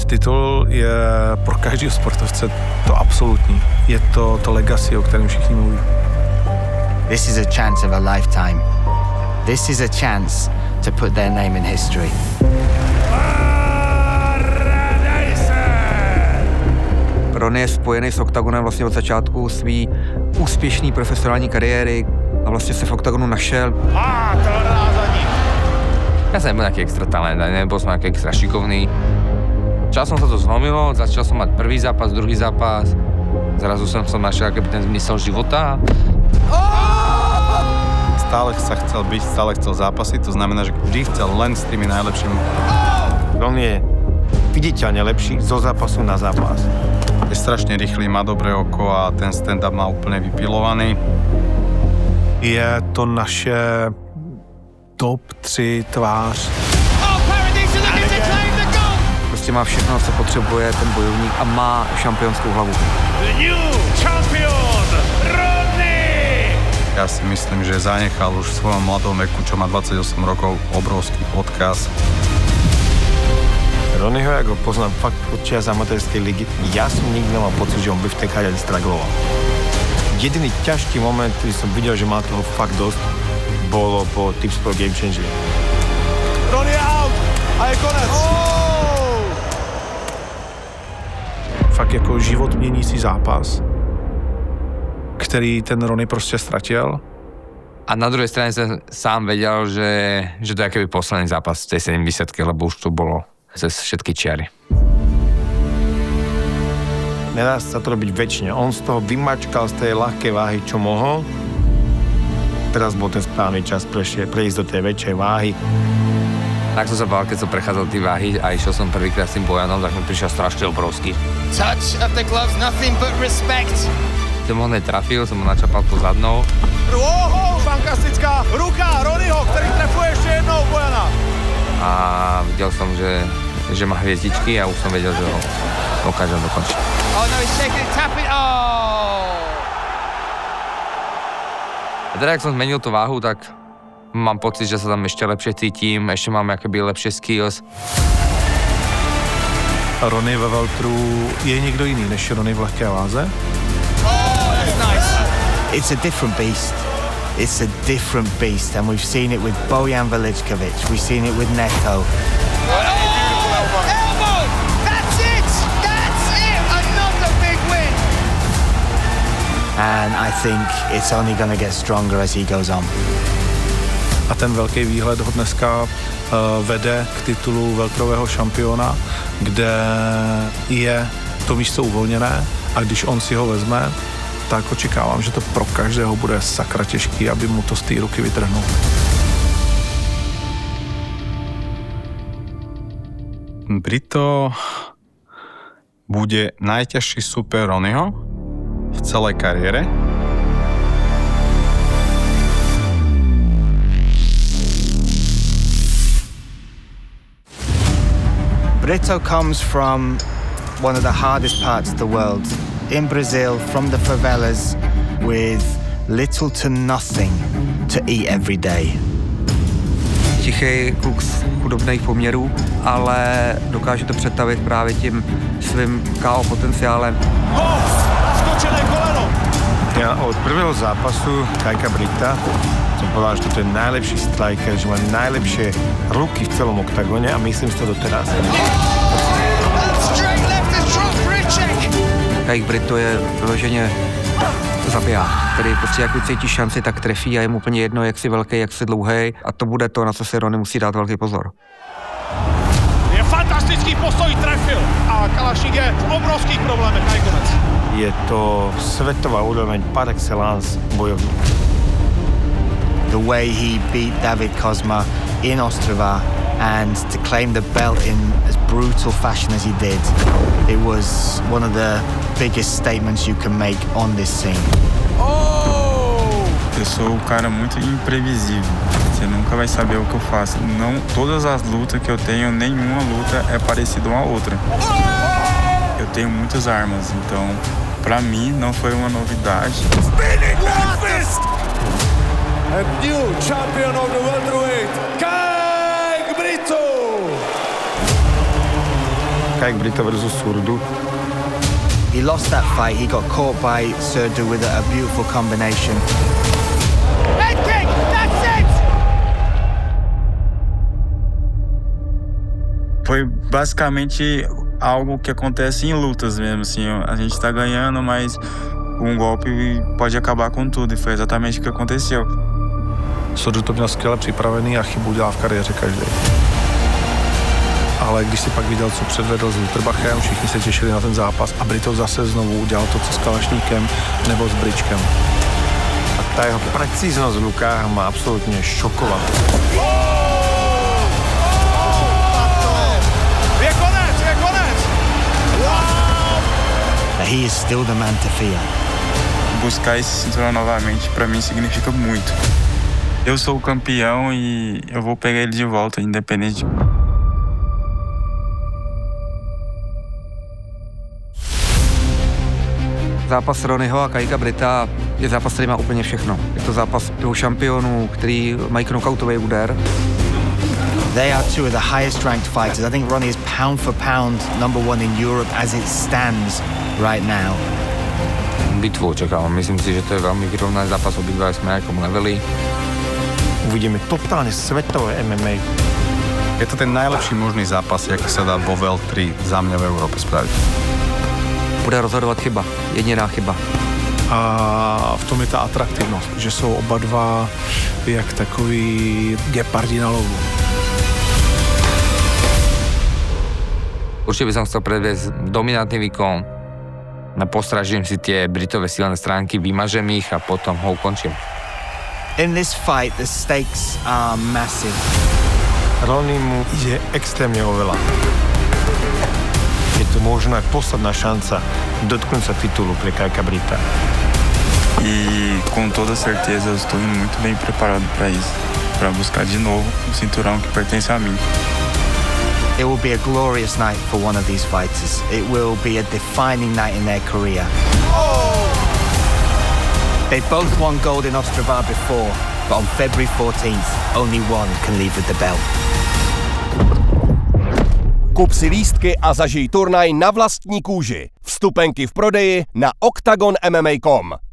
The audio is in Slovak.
vyhrať titul je pro každého sportovce to absolutní. Je to legacy, o kterém všichni mluví. This is a chance of a lifetime. This is a chance to put their name in history. Ronny je spojený s OKTAGONem vlastně od začátku své úspěšné profesionální kariéry a vlastně se v OKTAGONu našel. Ja som nebol nejaký extra talent, nebol som nejaký extra šikovný. Časom sa to zlomilo, začal som mať prvý zápas, druhý zápas. Zrazu som našiel aký ten zmysel života. Stále sa chcel byť, stále chcel zápasiť, to znamená, že vždy chcel len s tými najlepšími. On je viditeľne lepší zo zápasu na zápas. Je strašne rýchly, má dobré oko a ten stand-up má úplne vypilovaný. Je to naše top 3 tvář. Prostě má všechno, co potřebuje ten bojovník a má šampionskou hlavu. Ja si myslím, že zanechal už v svojom mladom veku, čo má 28 rokov, obrovský odkaz. Ronnyho, jak ho poznám fakt od čias amatérskej ligy, ja som nikdy nemal pocit, že on by v tej kariére stragloval. Jediný ťažký moment, ktorý som videl, že má toho fakt dosť, bolo po Tips Pro Game Changer. Ronny je out a je konec. Fakt jako život měnící zápas, který ten Ronny prostě ztratil. A na druhej strane som sám vedel, že to je akýby posledný zápas v tej 70-ke, lebo už to bolo cez všetky čiary. Nedá sa to robiť väčšine. On z toho vymačkal z tej ľahkej váhy, čo mohol. Teraz bol ten správny čas prejsť do tej väčšej váhy. Tak som sa bál, keď som prechádzal tie váhy a išiel som prvýkrát s tým Bojanom, tak mi prišiel strašne obrovský. Touch of the gloves, nothing but respect. Som ho trafil, som ho načapal po zadnou. Fantastická ruka Ronnyho, ktorý trefuje ešte jednou Bojana. A videl som, že má hviezdičky a už som vedel, že ho dokážem dokončiť. Oh no, he's taking it, tap it, A teda, ak som zmenil tú váhu, tak mám pocit, že sa tam ešte lepšie cítim, ešte mám akoby lepšie skills. Ronny ve welteru je někdo jiný než Ronny v lehké váze? That's nice. It's a different beast. It's a different beast, and we've seen it with Bojan Veličković, we've seen it with Neto. Elbow! That's it! That's it! Another big win! And I think it's only going to get stronger as he goes on. A ten velký výhled ho dneska vede k titulu welterového šampiona, kde je to místo uvolněné a když on si ho vezme, tak očekávám, že to pro každého bude sakra těžký, aby mu to z té ruky vytrhnul. Brito bude najťažší super Ronnyho v celej kariére. Brito comes from one of the hardest parts of the world. In Brazil, from the favelas, with little to nothing to eat every day. Tichý kluk z chudobných poměrů, ale dokáže to přetavit právě tím svým KO potenciálem. Skočené koleno! Ja od prvého zápasu Kajka Brita som povedal, že toto je najlepší striker, že má najlepšie ruky v celom oktagóne a myslím si to doteraz. Kajk Brito je vyloženě zabiják, který prostě jak cítí šanci, tak trefí a je mu úplně jedno, jak si velký, jak si dlouhý a to bude to, na co si Ronny musí dát velký pozor. Je fantastický postoj, trefil a Kalašník je v obrovských problémech nakonec. Je to svetová úroveň par excellence bojovník. The way he beat David Kozma in Ostrava and to claim the belt in as brutal fashion as he did, it was one of the biggest statements you can make on this scene. Eu sou um cara muito imprevisível. Você nunca vai saber o que eu faço. Não, todas as lutas que eu tenho, nenhuma luta é parecida uma outra. Eu tenho muitas armas, então pra mim não foi uma novidade. A new champion of the welterweight, Kajk Brito! Kajk Brito versus Surdu. He lost that fight. He got caught by Surdu with a beautiful combination. Head kick! That's it! Foi basicamente algo que acontece em lutas mesmo, assim, a gente tá ganhando, mas um golpe pode acabar com tudo, e foi exatamente o que aconteceu. Surdu to měl skvěle připravený a chybu dělá v kariéře každý. Ale když si pak viděl, co předvedl s Lutherbachem, všichni se těšili na ten zápas a Brito zase znovu udělal to, co s Kalašníkem nebo s Bryčkem. A tá jeho precíznosť v rukách ma absolútne šokovala. But he is still the man to fear. Buscar esse cinturão novamente, pra mim, significa muito. Eu sou o campeão e eu vou pegar ele de volta, independente. Zápas Ronnyho a Kajka Brita je zápas, který má úplně všechno. Je to zápas dvou šampionů, který mají knockoutový úder. They are two of the highest ranked fighters. I think Ronnie is pound for pound #1 in Europe as it stands right now. Bitvu očakávam. Myslím si, že to je veľmi vyrovnaný zápas, obidva sme na nejakom leveli. Uvidíme totálne svetové MMA. Je to ten najlepší možný zápas, jak sa dá vo Weltri za mňa v Európe spraviť. Bude rozhodovat chyba, jediná chyba. A v tom je ta atraktivnost, že jsou oba dva jak takový gepardi na lovu. Určite by som chcel predviesť dominantný výkon. Postražím si tie Britové silné stránky, vymažem ich a potom ho ukončím. In this fight, the stakes are massive. Ronnie mu ide extrémne oveľa. Je to možno aj posledná šanca dotknúť sa titulu pre Kajka Brita. E com toda certeza eu estou muito bem preparado para isso, para buscar de novo o cinturão que pertence a mim. It will be a glorious night for one of these fighters. It will be a defining night in their career. They both won gold in Ostrava before, but on February 14th, only one can leave with the belt. Kup si lístky a zažij turnaj na vlastní kůži. Vstupenky v prodeji na OktagonMMA.com.